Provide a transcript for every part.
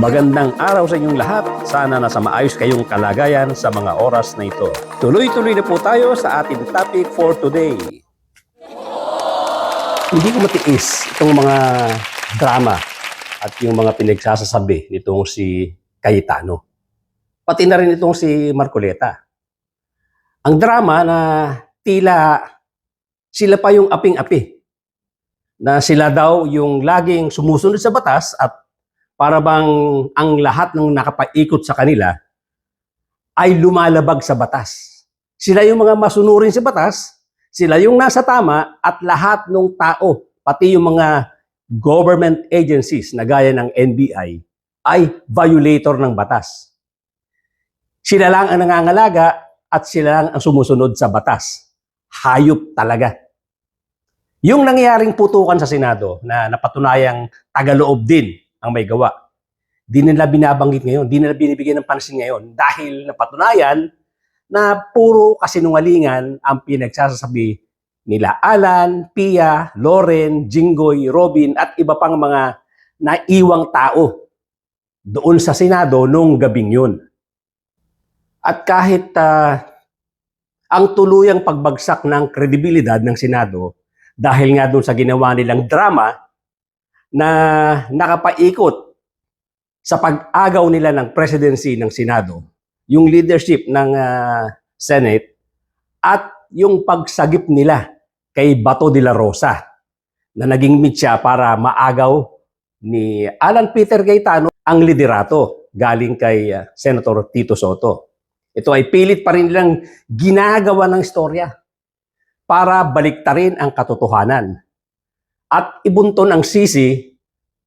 Magandang araw sa inyong lahat. Sana nasa maayos kayong kalagayan sa mga oras na ito. Tuloy-tuloy na po tayo sa ating topic for today. Hindi ko matiis itong mga drama at yung mga pinagsasasabi nitong si Cayetano. Pati na rin itong si Marcoleta. Ang drama na tila sila pa yung aping-api. Na sila daw yung laging sumusunod sa batas at para bang ang lahat ng nakapaikot sa kanila ay lumalabag sa batas. Sila yung mga masunurin sa batas, sila yung nasa tama at lahat ng tao, pati yung mga government agencies na gaya ng NBI ay violator ng batas. Sila lang ang nangangalaga at sila lang ang sumusunod sa batas. Hayop talaga. Yung nangyaring putukan sa Senado na napatunayang tagaloob din ang may gawa. Di nila binabanggit ngayon, di nila binibigyan ng pansin ngayon dahil napatunayan na puro kasinungalingan ang pinagsasabi nila Alan, Pia, Loren, Jinggoy, Robin at iba pang mga naiwang tao doon sa Senado noong gabing yun. At kahit ang tuluyang pagbagsak ng kredibilidad ng Senado dahil nga doon sa ginawa nilang drama na nakapaikot sa pag-agaw nila ng presidency ng Senado, yung leadership ng Senate, at yung pagsagip nila kay Bato de la Rosa na naging mitya para maagaw ni Alan Peter Cayetano ang liderato galing kay Senator Tito Soto. Ito ay pilit pa rin nilang ginagawa ng istorya para baliktarin ang katotohanan at ibunton ang sisi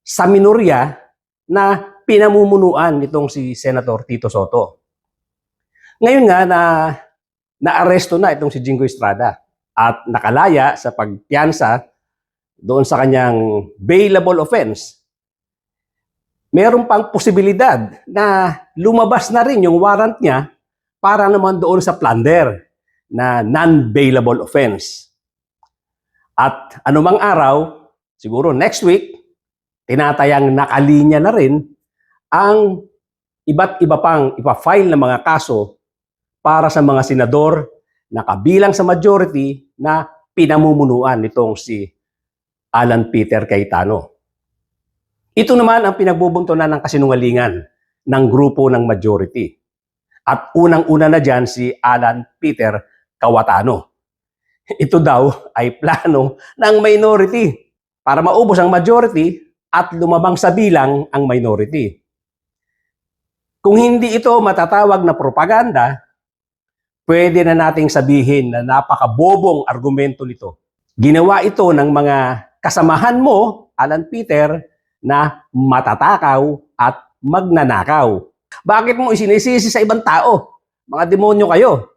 sa minorya na pinamumunuan nitong si Senator Tito Soto. Ngayon nga na-aresto na itong si Jinggoy Estrada at nakalaya sa pagpiyansa doon sa kanyang bailable offense. Meron pang posibilidad na lumabas na rin yung warrant niya para naman doon sa plunder na non-bailable offense. At anumang araw, siguro next week, tinatayang nakalinya na rin ang iba't iba pang ipa-file na mga kaso para sa mga senador na kabilang sa majority na pinamumunuan nitong si Alan Peter Cayetano. Ito naman ang pinagbubuntunan ng kasinungalingan ng grupo ng majority. At unang-una na dyan si Alan Peter Cayetano. Ito daw ay plano ng minority para maubos ang majority at lumabang sa bilang ang minority. Kung hindi ito matatawag na propaganda, pwede na nating sabihin na napakabobong argumento nito. Ginawa ito ng mga kasamahan mo, Alan Peter, na matatakaw at magnanakaw. Bakit mo isinisisi sa ibang tao? Mga demonyo kayo.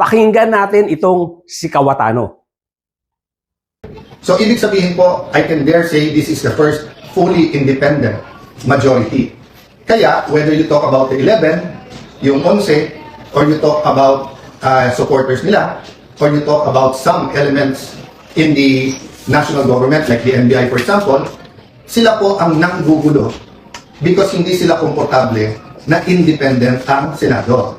Pakinggan natin itong si Cayetano. So, ibig sabihin po, I can dare say this is the first fully independent majority. Kaya, whether you talk about the 11, yung 11, or you talk about supporters nila, or you talk about some elements in the national government, like the NBI for example, sila po ang nanggugulo because hindi sila komportable na independent ang Senado.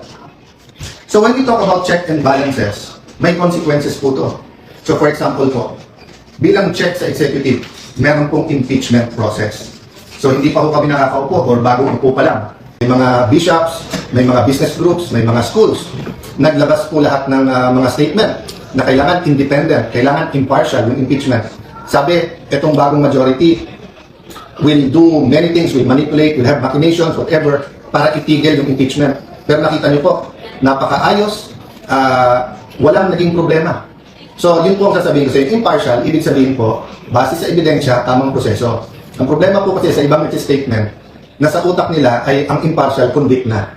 So when we talk about check and balances, may consequences po to. So for example po, bilang check sa executive, meron pong impeachment process. So hindi pa po kami nakakaupo or bagong upo pa lang. May mga bishops, may mga business groups, may mga schools. Naglabas po lahat ng mga statement na kailangan independent, kailangan impartial yung impeachment. Sabi, itong bagong majority will do many things, will manipulate, will have machinations, whatever, para itigil yung impeachment. Pero nakita niyo po, napakaayos, walang naging problema. So, yun po ang sasabihin ko sa inyo. Impartial, ibig sabihin po, base sa ebidensya, tamang proseso. Ang problema po kasi sa ibang statement, nasa utak nila ay ang impartial convict na.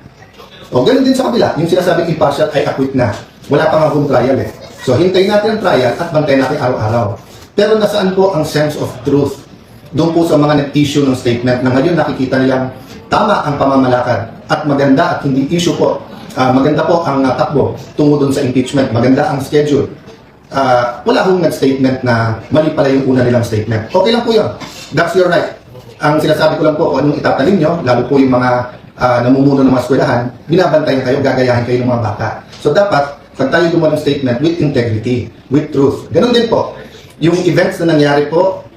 O, ganun din sa kabila, yung sinasabing impartial ay acquit na. Wala pa nga home trial eh. So, hintayin natin ang trial at bantayin natin araw-araw. Pero nasaan po ang sense of truth? Doon po sa mga nag-issue ng statement na ngayon nakikita nilang tama ang pamamalakad at maganda at hindi issue po. Maganda po ang takbo tungo doon sa impeachment. Maganda ang schedule. Wala hong nag-statement na mali pala yung una nilang statement. Okay lang po yun. That's your right. Ang sinasabi ko lang po, kung anong itatanim nyo, lalo po yung mga namumuno ng mga eskwelahan, binabantayan kayo, gagayahin kayo ng mga bata. So dapat, pag tayo gumawa ng statement with integrity, with truth. Ganun din po, yung events na nangyari po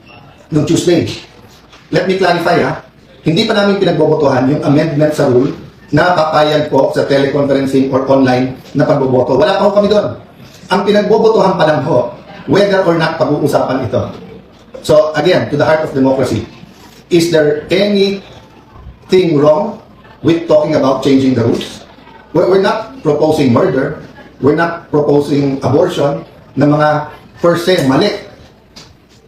noong Tuesday. Let me clarify hindi pa namin pinagbobotohan yung amendment sa rule na papayag po sa teleconferencing or online na pagboboto. Wala pa ho kami doon. Ang pinagbobotohan pa lang ho, whether or not pag-uusapan ito. So again, to the heart of democracy, is there anything wrong with talking about changing the rules? We're not proposing murder. We're not proposing abortion na mga per se mali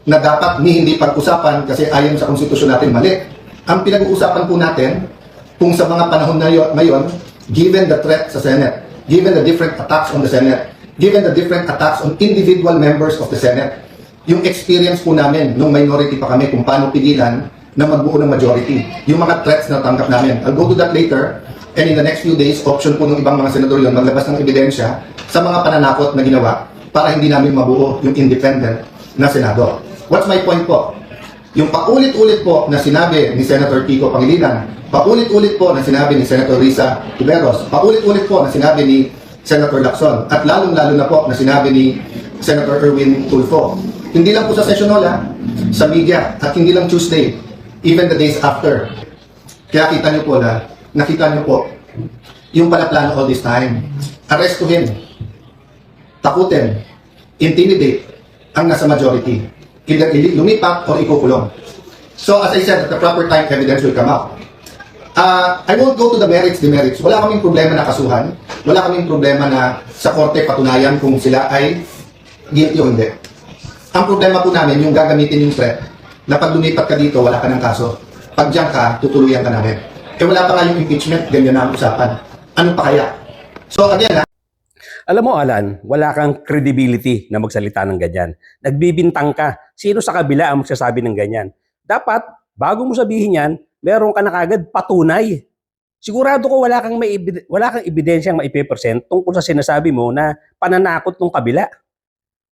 na dapat hindi pag-usapan kasi ayon sa konstitusyon natin mali. Ang pinag-uusapan po natin kung sa mga panahon na ngayon, given the threat sa Senate, given the different attacks on the Senate, given the different attacks on individual members of the Senate, yung experience po namin nung minority pa kami kung paano pigilan na magbuo ng majority. Yung mga threats na tanggap namin. I'll go to that later. And in the next few days, option po ng ibang mga senador yun maglabas ng ebidensya sa mga pananakot na ginawa para hindi namin mabuo yung independent na senado. What's my point po? Yung paulit-ulit po na sinabi ni Senator Kiko Pangilinan, paulit-ulit po na sinabi ni Senator Risa Tiberos, paulit-ulit po na sinabi ni Senator Lacson, at lalong-lalo na po na sinabi ni Senator Erwin Tulfo. Hindi lang po sa session hall, sa media, at hindi lang Tuesday, even the days after. Kaya kita niyo po na, nakita niyo po, yung pala plano all this time, arrestuhin, takutin, intimidate ang nasa majority. Either lumipat or ikukulong. So as I said, at the proper time, evidence will come out. I won't go to the merits, demerits. Wala kaming problema na kasuhan. Wala kaming problema na sa korte patunayan kung sila ay guilty o hindi. Ang problema po namin, yung gagamitin yung threat, na pag lumipat ka dito, wala ka ng kaso. Pag diyan ka, tutuluyan ka namin. Wala pa nga yung impeachment, ganyan na ang usapan. Ano pa kaya? So again, Alam mo, Alan, wala kang credibility na magsalita ng ganyan. Nagbibintang ka. Sino sa kabila ang magsasabi ng ganyan? Dapat, bago mo sabihin yan, meron ka na kagad patunay. Sigurado ko wala kang ebidensyang maipepresent tungkol sa sinasabi mo na pananakot ng kabila.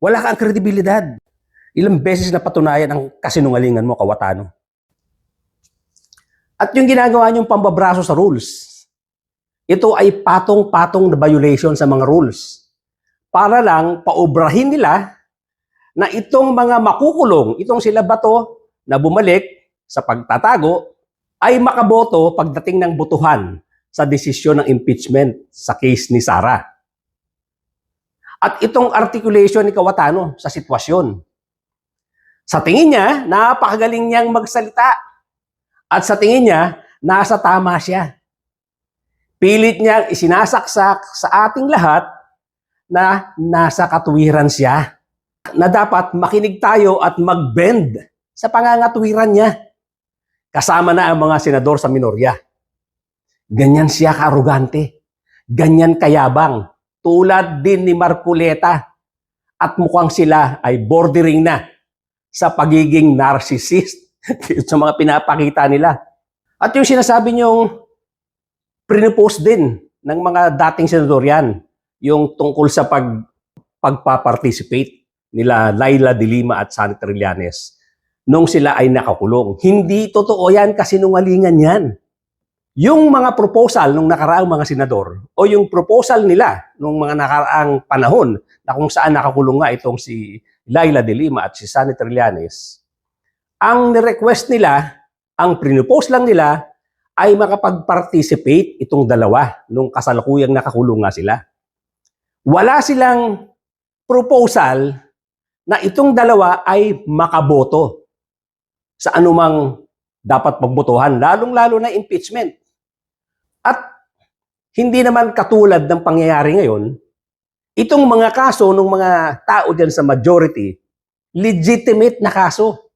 Wala kang kredibilidad. Ilang beses na patunayan ang kasinungalingan mo, Kawatano. At yung ginagawa niyong pambabraso sa rules, ito ay patong-patong na violation sa mga rules. Para lang paubrahin nila na itong mga makukulong, itong sila Bato na bumalik sa pagtatago, ay makaboto pagdating ng botohan sa desisyon ng impeachment sa case ni Sara. At itong articulation ni Kawatano sa sitwasyon. Sa tingin niya, napakagaling niyang magsalita. At sa tingin niya, nasa tama siya. Pilit niyang isinasaksak sa ating lahat na nasa katuwiran siya. Na dapat makinig tayo at mag-bend sa pangangatwiran niya. Kasama na ang mga senador sa minorya. Ganyan siya kaarugante. Ganyan kayabang. Tulad din ni Marcoleta. At mukhang sila ay bordering na sa pagiging narcissist sa mga pinapakita nila. At yung sinasabi niyong pinipost din ng mga dating senador yan, yung tungkol sa pagpa-participate nila Laila de Lima at Sani Trillanes nung sila ay nakakulong. Hindi totoo yan, kasinungalingan yan. Yung mga proposal nung nakaraang mga senador o yung proposal nila nung mga nakaraang panahon na kung saan nakakulong nga itong si Laila de Lima at si Sani Trillanes, ang request nila, ang pinopose lang nila, ay makapag-participate itong dalawa nung kasalukuyang nakakulong nga sila. Wala silang proposal na itong dalawa ay makaboto sa anumang dapat pagbotohan, lalong-lalo na impeachment. At hindi naman katulad ng pangyayari ngayon, itong mga kaso ng mga tao dyan sa majority, legitimate na kaso.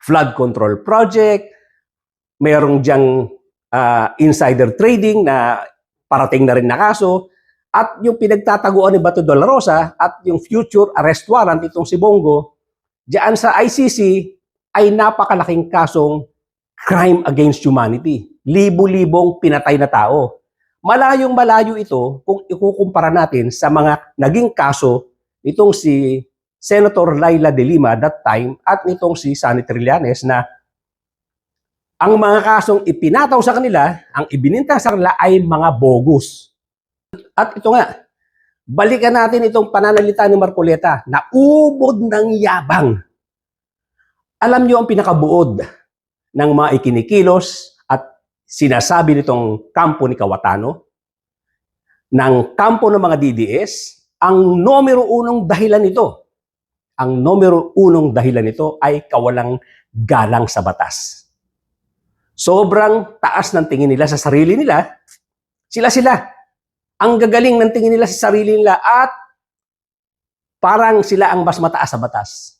Flood control project, mayroong diyang insider trading na parating na rin na kaso, at yung pinagtataguan ni Bato de la Rosa at yung future arrest warrant itong si Bongo, diyan sa ICC ay napakalaking kasong crime against humanity. Libo-libong pinatay na tao. Malayong malayo ito kung ikukumpara natin sa mga naging kaso nitong si Senator Laila de Lima that time at nitong si Sani Trillanes na Ang mga kasong ipinataw sa kanila, ang ibinintang sa kanila ay mga bogus. At ito nga, balikan natin itong pananalita ni Marcoleta na ubod ng yabang. Alam niyo ang pinakabuod ng mga ikinikilos at sinasabi nitong kampo ni Cayetano, ng kampo ng mga DDS, ang numero unong dahilan nito. Ang numero unong dahilan nito ay kawalang galang sa batas. Sobrang taas ng tingin nila sa sarili nila. Sila. Ang gagaling ng tingin nila sa sarili nila at parang sila ang mas mataas sa batas.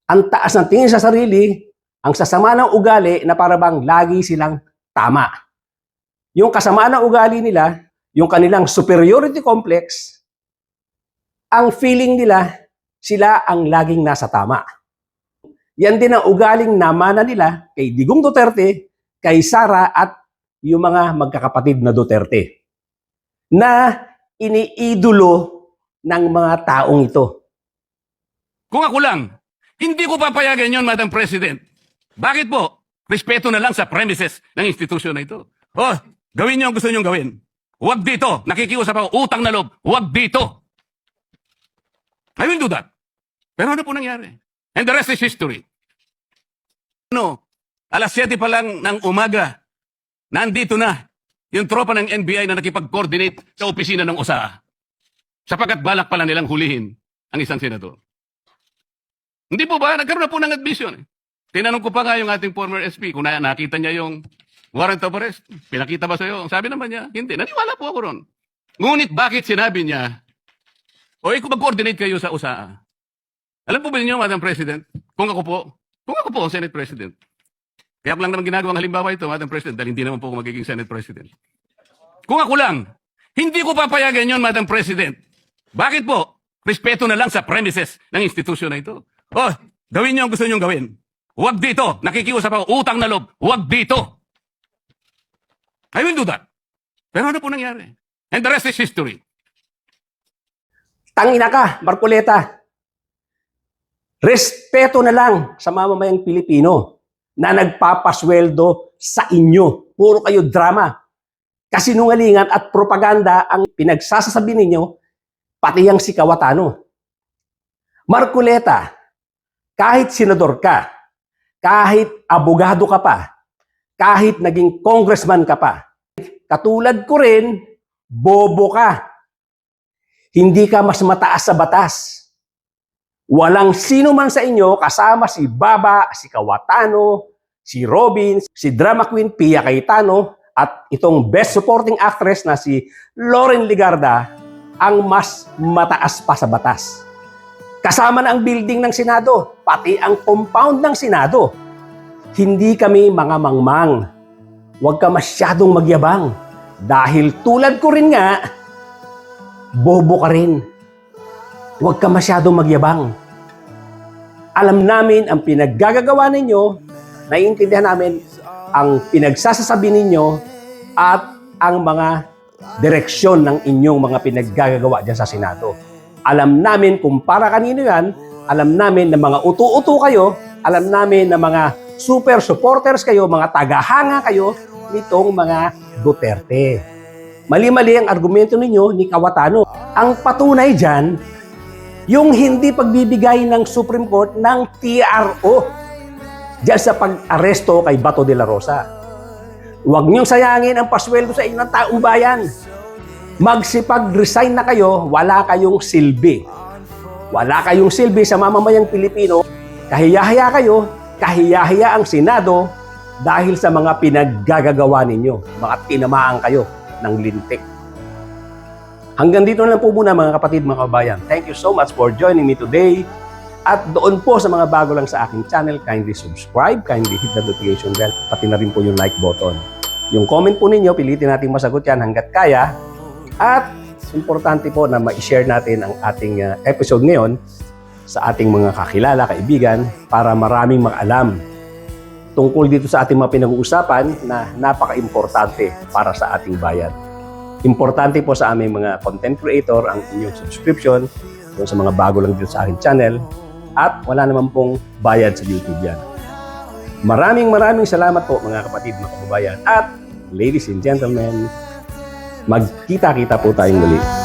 Ang taas ng tingin sa sarili, ang sasama ng ugali na parang lagi silang tama. Yung kasamaan ng ugali nila, yung kanilang superiority complex, ang feeling nila, sila ang laging nasa tama. Yan din ang ugaling namana nila kay Digong Duterte, kay Sara at yung mga magkakapatid na Duterte na iniidolo ng mga taong ito. Kung ako lang, hindi ko papayagan yon, Madam President. Bakit po? Respeto na lang sa premises ng institusyon na ito. Oh, gawin niyo ang gusto niyong gawin. Huwag dito. Nakikiusap ako, utang na loob. Huwag dito. I will do that. Pero ano po nangyari? And the rest is history. Alas 7 pa lang ng umaga, nandito na yung tropa ng NBI na nakipag-coordinate sa opisina ng OSA. Sapagkat balak pala nilang hulihin ang isang senador. Hindi po ba? Nagkaroon na po ng admission. Tinanong ko pa nga yung ating former SP kung nakita niya yung warrant of arrest. Pinakita ba sa'yo? Ang sabi naman niya, hindi. Naniwala po ako ron. Ngunit bakit sinabi niya, kung mag-coordinate kayo sa OSA? Alam po ba niyo, Madam President, kung ako po ang Senate President, kaya ko lang naman ginagawang halimbawa ito, Madam President, dahil hindi naman po ako magiging Senate President. Kung ako lang, hindi ko papayagan yon, Madam President. Bakit po? Respeto na lang sa premises ng institusyon na ito. Oh, gawin niyo ang gusto niyong gawin. Huwag dito. Nakikiusap ako, utang na loob. Huwag dito. I will do that. Pero ano po nangyari? And the rest is history. Tangina ka, Marcoleta. Respeto na lang sa mamamayang Pilipino na nagpapasweldo sa inyo. Puro kayo drama. Kasinungalingan at propaganda ang pinagsasasabi ninyo, pati yang si Cayetano. Marcoleta, kahit senador ka, kahit abogado ka pa, kahit naging congressman ka pa, katulad ko rin, bobo ka. Hindi ka mas mataas sa batas. Walang sino man sa inyo kasama si Baba, si Cayetano, si Robin, si drama queen Pia Cayetano at itong best supporting actress na si Lauren Ligarda ang mas mataas pa sa batas. Kasama na ang building ng Senado, pati ang compound ng Senado. Hindi kami mga mangmang. Huwag ka masyadong magyabang. Dahil tulad ko rin nga, bobo ka rin. Huwag ka masyadong magyabang. Alam namin ang pinaggagawa ninyo, naiintindihan namin ang pinagsasasabi ninyo at ang mga direksyon ng inyong mga pinaggagawa dyan sa Senado. Alam namin kung para kanino yan, alam namin na mga utu-utu kayo, alam namin na mga super supporters kayo, mga tagahanga kayo nitong mga Duterte. Mali-mali ang argumento ninyo ni Cayetano. Ang patunay dyan, yung hindi pagbibigay ng Supreme Court ng TRO dyan sa pag-aresto kay Bato de la Rosa. Huwag niyong sayangin ang pasweldo sa inyong taong bayan. Magsipag-resign na kayo, wala kayong silbi. Wala kayong silbi sa mamamayang Pilipino. Kahiya-hiya kayo, kahiya-hiya ang Senado dahil sa mga pinaggagawa ninyo. Mga tinamaan kayo ng lintik. Hanggang dito na lang po muna mga kapatid, mga kabayan. Thank you so much for joining me today. At doon po sa mga bago lang sa aking channel, kindly subscribe, kindly hit the notification bell, pati na rin po yung like button. Yung comment po ninyo, pilitin natin masagot yan hanggat kaya. At importante po na ma-share natin ang ating episode ngayon sa ating mga kakilala, kaibigan, para maraming makaalam tungkol dito sa ating mga pinag-uusapan na napaka-importante para sa ating bayan. Importante po sa aming mga content creator ang inyong subscription doon sa mga bago lang dito sa aking channel at wala naman pong bayad sa YouTube yan. Maraming salamat po mga kapatid, mga kababayan. At ladies and gentlemen, magkita-kita po tayong muli.